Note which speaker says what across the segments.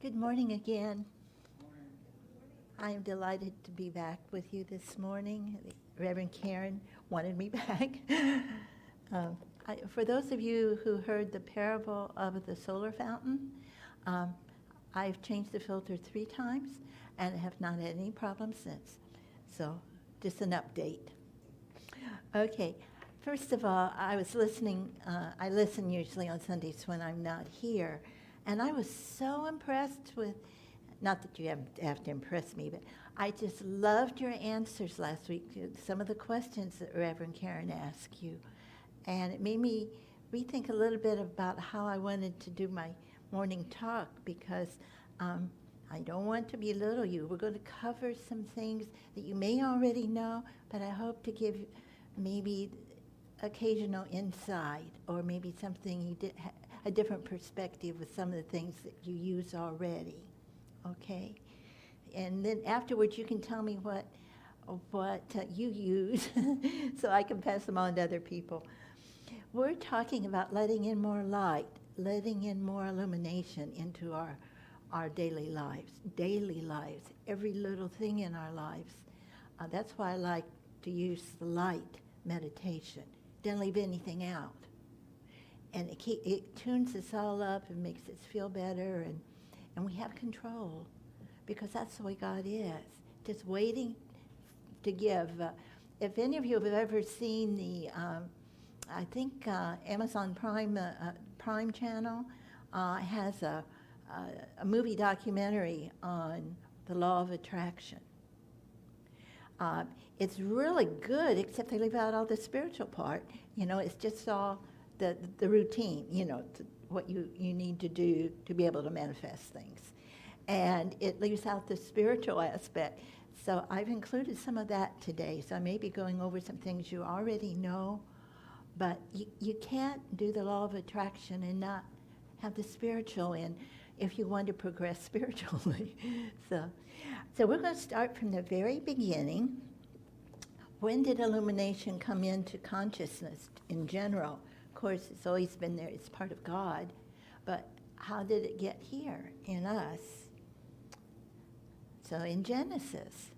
Speaker 1: Good morning again. I am delighted to be back with you this morning. Reverend Karen wanted me back. Um, for those of you who heard the parable of the solar fountain, um, I've changed the filter 3 times and have not had any problems since. So, just an update. Okay, first of all, I was listening. I listen usually on Sundays when I'm not here, and I was so impressed with, not that you have to impress me, but I just loved your answers last week to some of the questions that Reverend Karen asked you. And it made me rethink a little bit about how I wanted to do my morning talk, because I don't want to belittle you. We're going to cover some things that you may already know, but I hope to give maybe occasional insight, or maybe something you did a different perspective with some of the things that you use already. Okay? And then afterwards you can tell me what you use so I can pass them on to other people. We're talking about letting in more light, letting in more illumination into our daily lives, every little thing in our lives. That's why I like to use the light meditation. Don't leave anything out. And it tunes us all up and makes us feel better, and we have control, because that's the way God is, just waiting to give. If any of you have ever seen the, I think Amazon Prime channel has a movie documentary on the law of attraction. It's really good, except they leave out all the spiritual part. It's just all the routine, what you need to do to be able to manifest things. And it leaves out the spiritual aspect. So I've included some of that today. So I may be going over some things you already know, but you can't do the law of attraction and not have the spiritual in if you want to progress spiritually. So we're going to start from the very beginning. When did illumination come into consciousness in general? Of course, it's always been there. It's part of God. But how did it get here in us? So in Genesis,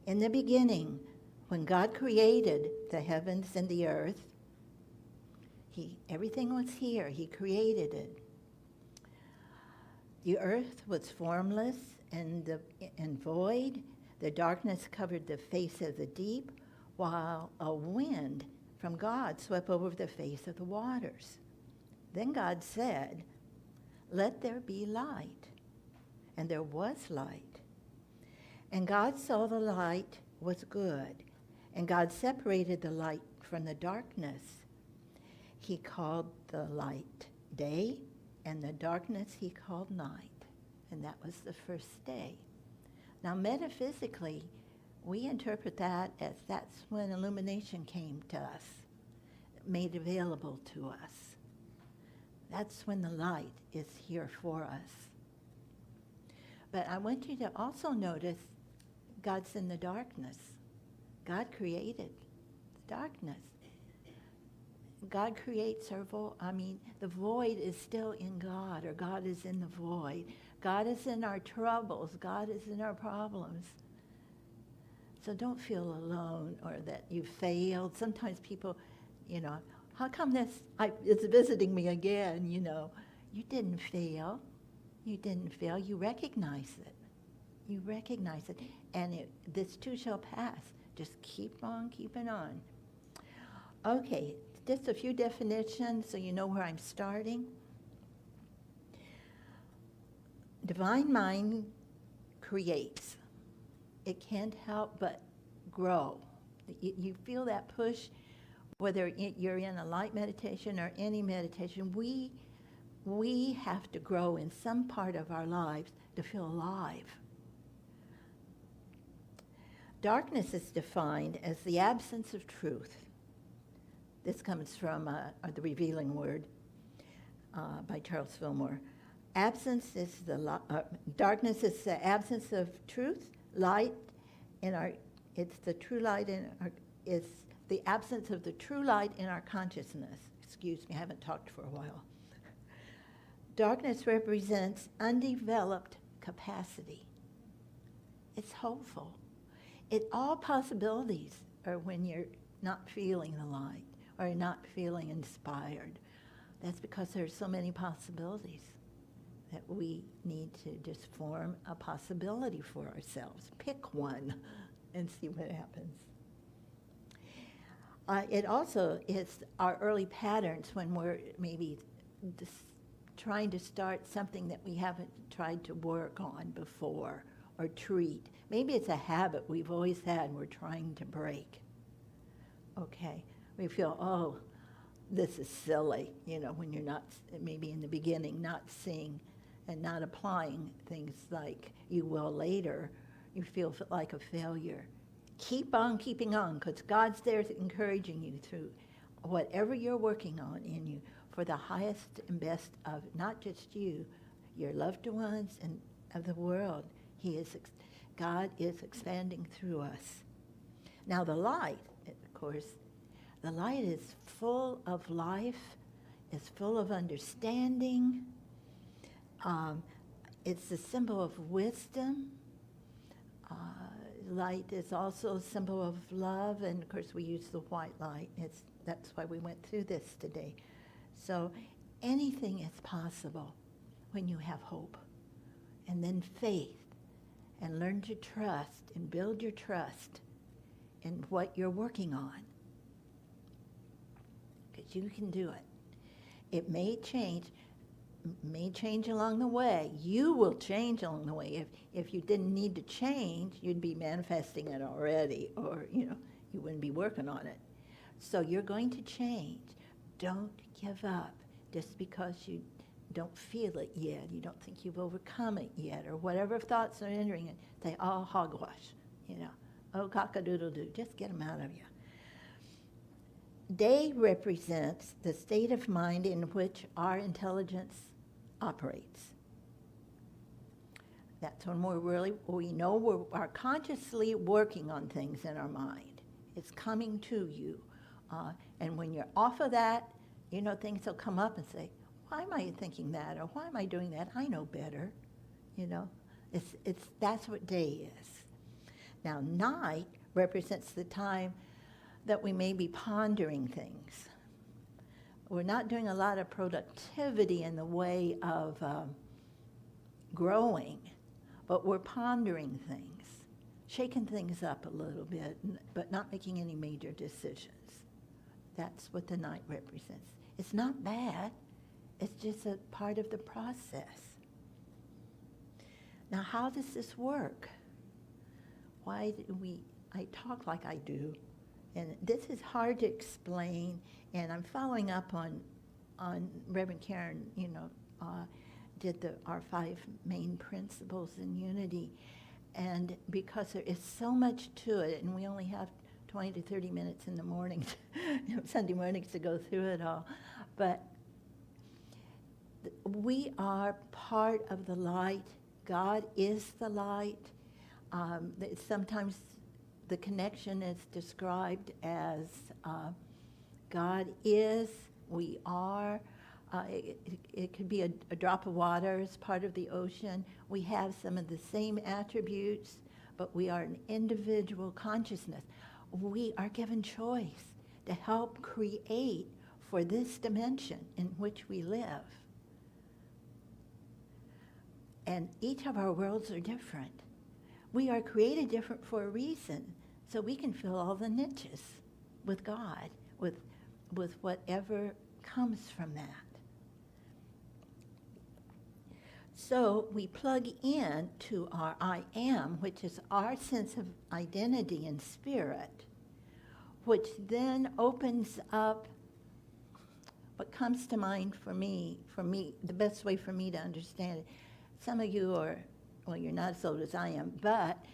Speaker 1: in the beginning, when God created the heavens and the earth, everything was here. He created it. The earth was formless and void. The darkness covered the face of the deep, while a wind from God swept over the face of the waters. Then God said, "Let there be light." And there was light. And God saw the light was good. And God separated the light from the darkness. He called the light day, and the darkness he called night. And that was the first day. Now, metaphysically, we interpret that as that's when illumination came to us, made available to us. That's when the light is here for us. But I want you to also notice God's in the darkness. God created the darkness. God creates our the void is still in God, or God is in the void. God is in our troubles. God is in our problems. So don't feel alone or that you failed. Sometimes people, how come it's visiting me again, You didn't fail. You didn't fail. You recognize it. You recognize it. And this too shall pass. Just keep on keeping on. Okay, just a few definitions so you know where I'm starting. Divine mind creates. It can't help but grow. You feel that push, whether you're in a light meditation or any meditation. We have to grow in some part of our lives to feel alive. Darkness is defined as the absence of truth. This comes from The Revealing Word by Charles Fillmore. Darkness is the absence of truth. Light it's the true light is the absence of the true light in our consciousness. Excuse me, I haven't talked for a while. Darkness represents undeveloped capacity. It's hopeful. All possibilities are when you're not feeling the light or not feeling inspired. That's because there's so many possibilities that we need to just form a possibility for ourselves. Pick one and see what happens. It also is our early patterns when we're maybe trying to start something that we haven't tried to work on before or treat. Maybe it's a habit we've always had and we're trying to break. Okay, we feel, oh, this is silly, when you're not, maybe in the beginning, not seeing and not applying things like you will later, you feel like a failure. Keep on keeping on, because God's there encouraging you through whatever you're working on in you for the highest and best of not just you, your loved ones, and of the world. God is expanding through us. Now the light, of course, the light is full of life, is full of understanding. It's a symbol of wisdom. Light is also a symbol of love, and of course we use the white light. That's why we went through this today. So anything is possible when you have hope, and then faith, and learn to trust and build your trust in what you're working on. Because you can do it. It may change along the way. You will change along the way. If you didn't need to change, you'd be manifesting it already, or you wouldn't be working on it. So you're going to change. Don't give up just because you don't feel it yet. You don't think you've overcome it yet, or whatever thoughts are entering it. Say, oh, hogwash, oh, cock-a-doodle-doo. Just get them out of you. Day represents the state of mind in which our intelligence operates. That's when we know we are consciously working on things in our mind. It's coming to you. And when you're off of that, things will come up and say, why am I thinking that? Or why am I doing that? I know better. That's what day is. Now, night represents the time that we may be pondering things. We're not doing a lot of productivity in the way of growing, but we're pondering things, shaking things up a little bit, but not making any major decisions. That's what the night represents. It's not bad. It's just a part of the process. Now, how does this work? Why do I talk like I do? And this is hard to explain, and I'm following up on Reverend Karen, did our 5 main principles in unity. And because there is so much to it, and we only have 20 to 30 minutes in the morning, Sunday mornings to go through it all. But we are part of the light. God is the light. Sometimes the connection is described as God is, we are. It could be a drop of water as part of the ocean. We have some of the same attributes, but we are an individual consciousness. We are given choice to help create for this dimension in which we live. And each of our worlds are different. We are created different for a reason, so we can fill all the niches with God, with whatever comes from that. So we plug in to our I am, which is our sense of identity and spirit, which then opens up what comes to mind for me, the best way for me to understand it. Some of you you're not as old as I am, but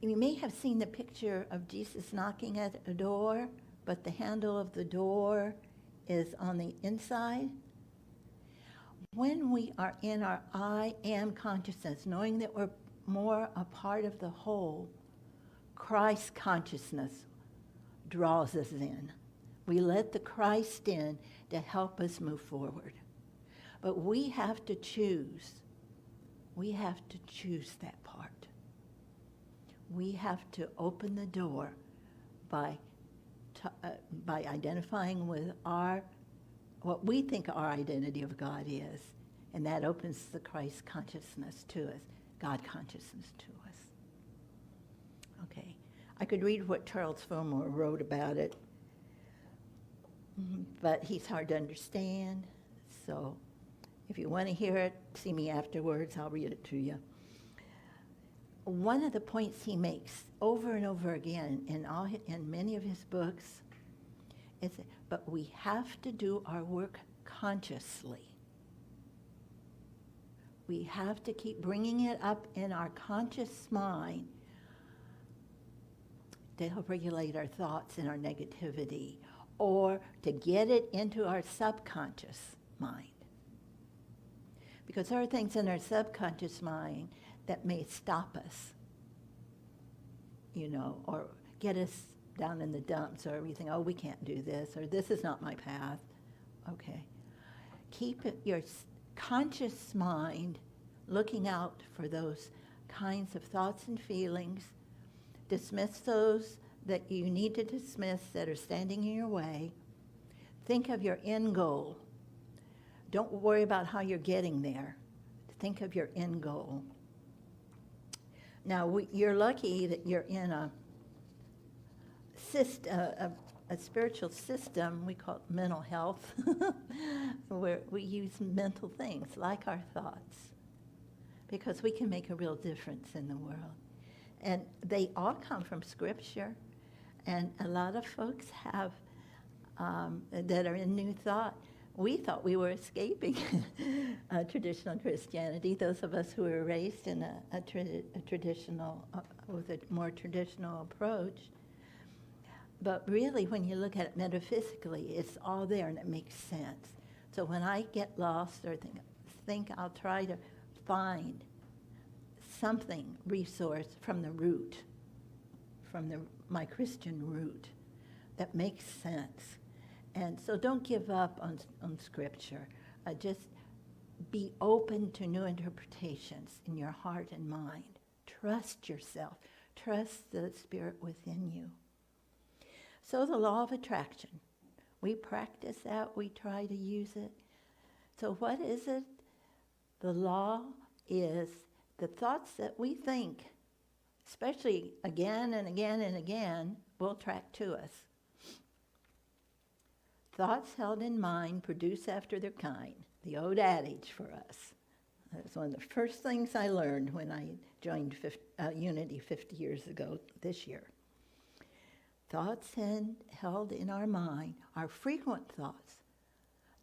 Speaker 1: you may have seen the picture of Jesus knocking at a door, but the handle of the door is on the inside. When we are in our I am consciousness, knowing that we're more a part of the whole, Christ consciousness draws us in. We let the Christ in to help us move forward. But we have to choose. We have to choose that part. We have to open the door by identifying with what we think our identity of God is, and that opens the Christ consciousness to us, God consciousness to us. Okay, I could read what Charles Fillmore wrote about it, but he's hard to understand, so if you want to hear it, see me afterwards, I'll read it to you. One of the points he makes over and over again in many of his books is, but we have to do our work consciously. We have to keep bringing it up in our conscious mind to help regulate our thoughts and our negativity, or to get it into our subconscious mind. Because there are things in our subconscious mind that may stop us, or get us down in the dumps, or we think, oh, we can't do this, or this is not my path. Okay. Keep your conscious mind looking out for those kinds of thoughts and feelings. Dismiss those that you need to dismiss that are standing in your way. Think of your end goal. Don't worry about how you're getting there. Think of your end goal. Now, you're lucky that you're in a spiritual system, we call it mental health, where we use mental things like our thoughts, because we can make a real difference in the world. And they all come from Scripture, and a lot of folks have, that are in New Thought, we thought we were escaping traditional Christianity, those of us who were raised in a traditional, with a more traditional approach. But really, when you look at it metaphysically, it's all there and it makes sense. So when I get lost or think I'll try to find something, resource from the root, from my Christian root, that makes sense. And so don't give up on Scripture. Just be open to new interpretations in your heart and mind. Trust yourself. Trust the Spirit within you. So the law of attraction. We practice that. We try to use it. So what is it? The law is the thoughts that we think, especially again and again and again, will attract to us. Thoughts held in mind produce after their kind, the old adage for us. That's one of the first things I learned when I joined Unity 50 years ago this year. Thoughts held in our mind are frequent thoughts,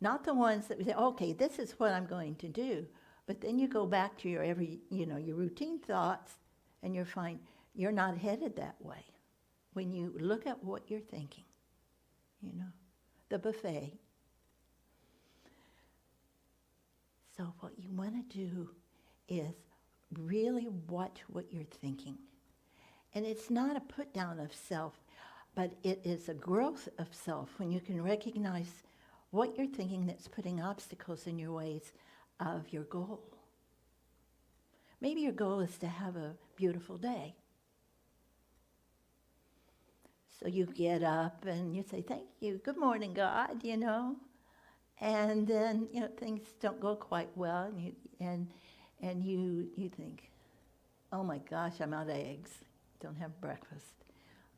Speaker 1: not the ones that we say, okay, this is what I'm going to do. But then you go back to your your routine thoughts, and you find you're not headed that way. When you look at what you're thinking, the buffet. So what you want to do is really watch what you're thinking. And it's not a put down of self, but it is a growth of self when you can recognize what you're thinking that's putting obstacles in your ways of your goal. Maybe your goal is to have a beautiful day. So you get up and you say, thank you, good morning, God, And then, things don't go quite well, and you think, oh my gosh, I'm out of eggs, don't have breakfast.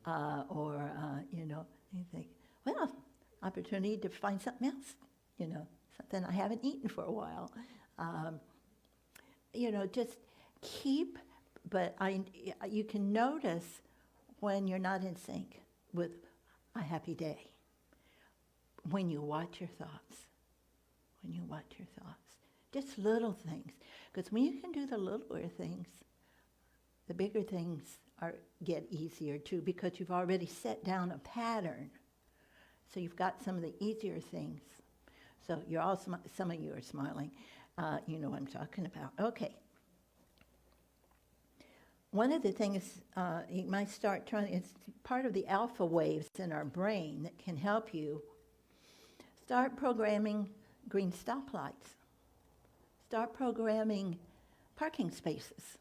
Speaker 1: You think, well, opportunity to find something else, something I haven't eaten for a while. Just keep, but you can notice when you're not in sync with a happy day, when you watch your thoughts, just little things. Because when you can do the littler things, the bigger things get easier too, because you've already set down a pattern. So you've got some of the easier things. So you're all some of you are smiling. You know what I'm talking about. Okay. One of the things you might start trying, it's part of the alpha waves in our brain that can help you start programming green stoplights. start programming parking spaces.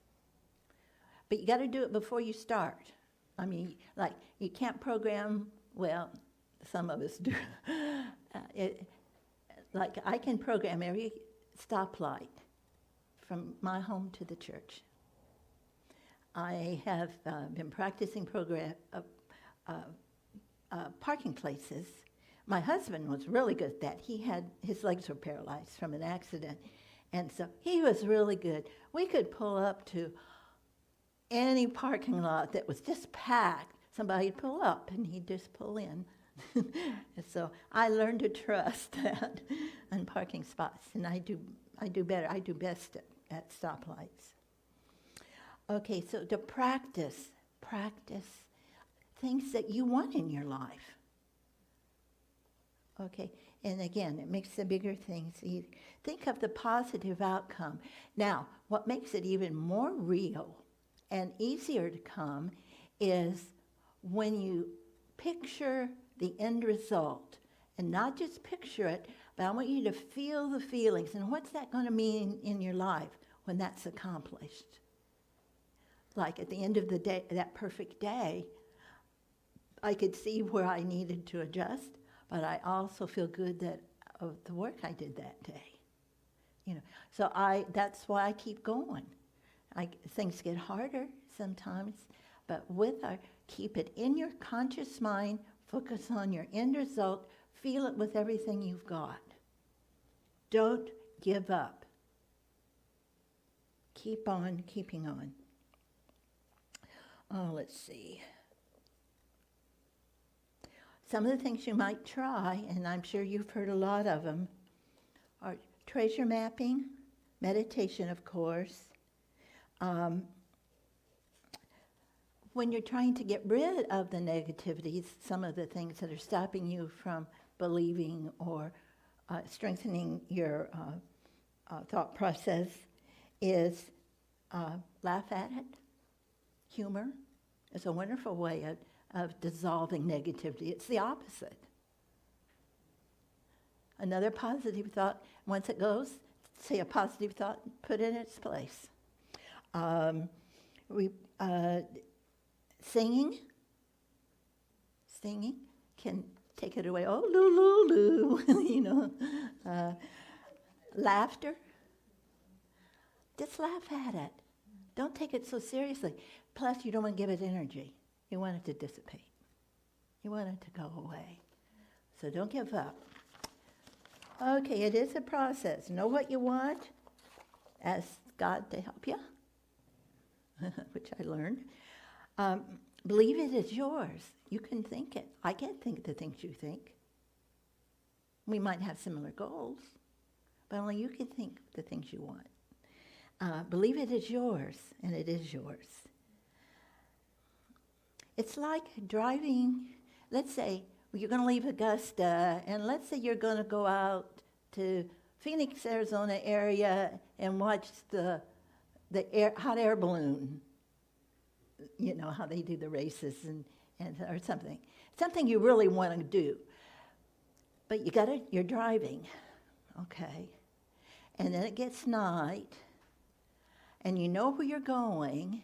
Speaker 1: But you got to do it before you start. I mean, like, you can't program, well, some of us do. Like, I can program every stoplight from my home to the church. I have been practicing parking places. My husband was really good at that. His legs were paralyzed from an accident, and so he was really good. We could pull up to any parking lot that was just packed. Somebody'd pull up, and he'd just pull in. And so I learned to trust that on parking spots, and I do better. I do best at stoplights. Okay, so to practice things that you want in your life. Okay, and again, it makes the bigger things easy. Think of the positive outcome. Now, what makes it even more real and easier to come is when you picture the end result, and not just picture it, but I want you to feel the feelings, and what's that going to mean in your life when that's accomplished? Like at the end of the day, that perfect day, I could see where I needed to adjust, but I also feel good that of the work I did that day. You know, so that's why I keep going. Things get harder sometimes, but keep it in your conscious mind, focus on your end result, feel it with everything you've got. Don't give up. Keep on keeping on. Oh, let's see. Some of the things you might try, and I'm sure you've heard a lot of them, are treasure mapping, meditation, of course. When you're trying to get rid of the negativities, some of the things that are stopping you from believing or strengthening your thought process is laugh at it. Humor is a wonderful way of dissolving negativity. It's the opposite. Another positive thought, once it goes, say a positive thought, put it in its place. Singing can take it away. Oh, loo, loo, loo, you know. Laughter, just laugh at it. Don't take it so seriously. Plus, you don't want to give it energy. You want it to dissipate. You want it to go away. So don't give up. Okay, it is a process. Know what you want. Ask God to help you, which I learned. Believe it is yours. You can think it. I can't think the things you think. We might have similar goals, but only you can think the things you want. Believe it is yours, and it is yours. It's like driving, let's say you're going to leave Augusta, and let's say you're going to go out to Phoenix, Arizona area and watch the hot air balloon. You know, how they do the races or something. Something you really want to do. But you're driving, okay? And then it gets night, and you know where you're going,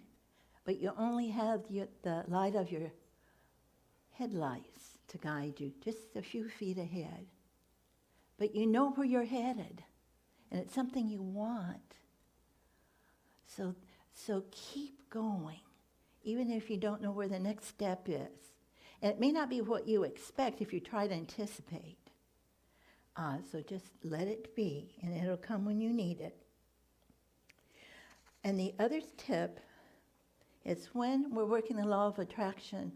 Speaker 1: but you only have the light of your headlights to guide you just a few feet ahead. But you know where you're headed, and it's something you want. So keep going, even if you don't know where the next step is. And it may not be what you expect if you try to anticipate. So just let it be, and it'll come when you need it. And the other tip is when we're working the law of attraction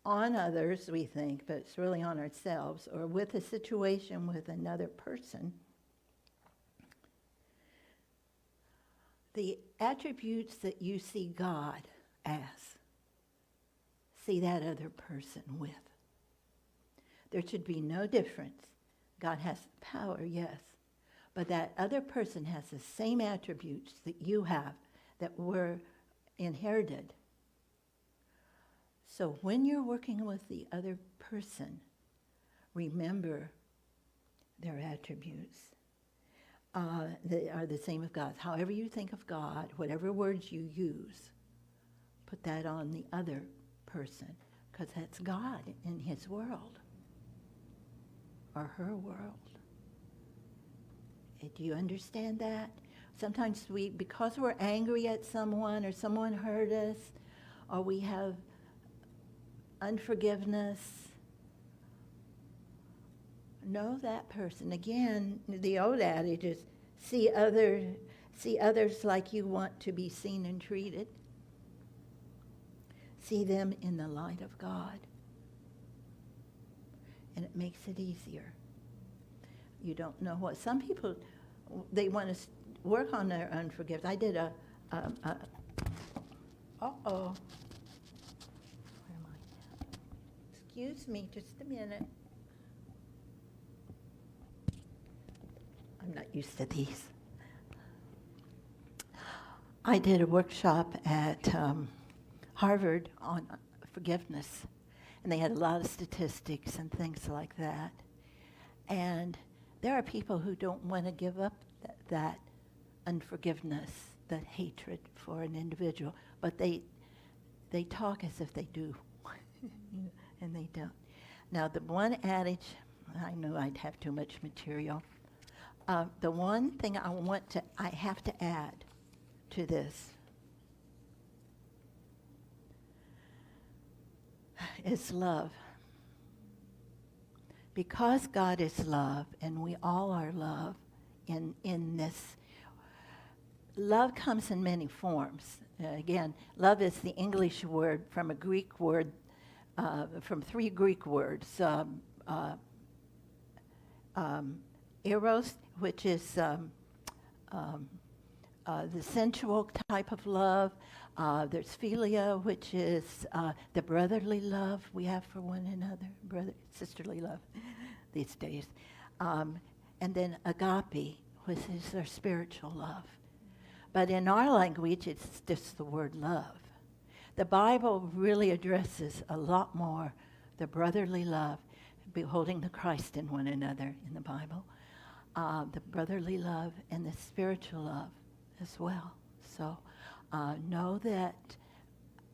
Speaker 1: on others, we think, but it's really on ourselves, or with a situation with another person, the attributes that you see God as, see that other person with. There should be no difference. God has power, yes, but that other person has the same attributes that you have, that were inherited. So when you're working with the other person, remember their attributes. that are the same as God's. However you think of God, whatever words you use, put that on the other person, because that's God in his world, or her world. Do you understand that? Sometimes because we're angry at someone, or someone hurt us, or we have unforgiveness, know that person. Again, the old adage is, see others like you want to be seen and treated. See them in the light of God. And it makes it easier. You don't know what. Some people, they want to work on their unforgiveness. I did uh-oh. Where am I? Excuse me, just a minute. I'm not used to these. I did a workshop at Harvard on forgiveness, and they had a lot of statistics and things like that. And there are people who don't want to give up that unforgiveness, that hatred for an individual, but they talk as if they do, and they don't. Now, the one adage, I knew I'd have too much material. The one thing I have to add to this is love. Because God is love, and we all are love in this, love comes in many forms. Again, love is the English word from a Greek word, from three Greek words. Eros, which is the sensual type of love. There's philia, which is the brotherly love we have for one another, sisterly love these days. And then agape, which is our spiritual love. But in our language, it's just the word love. The Bible really addresses a lot more the brotherly love, beholding the Christ in one another in the Bible, the brotherly love and the spiritual love as well. So know that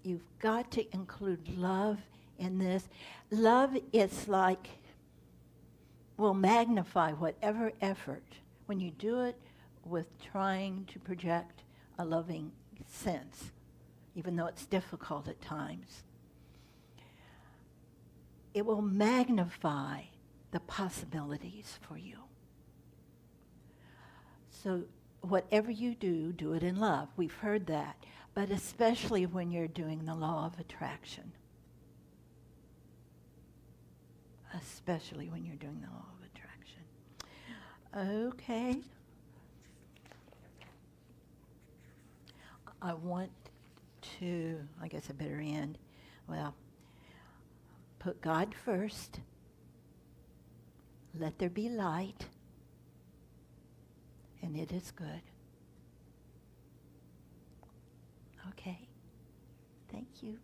Speaker 1: you've got to include love in this. Love is like, will magnify whatever effort when you do it with trying to project a loving sense, even though it's difficult at times. It will magnify the possibilities for you. So whatever you do, do it in love. We've heard that. But especially when you're doing the law of attraction. Especially when you're doing the law of attraction. Okay. I want to, I guess I better end. Well, put God first. Let there be light. And it is good. Okay. Thank you.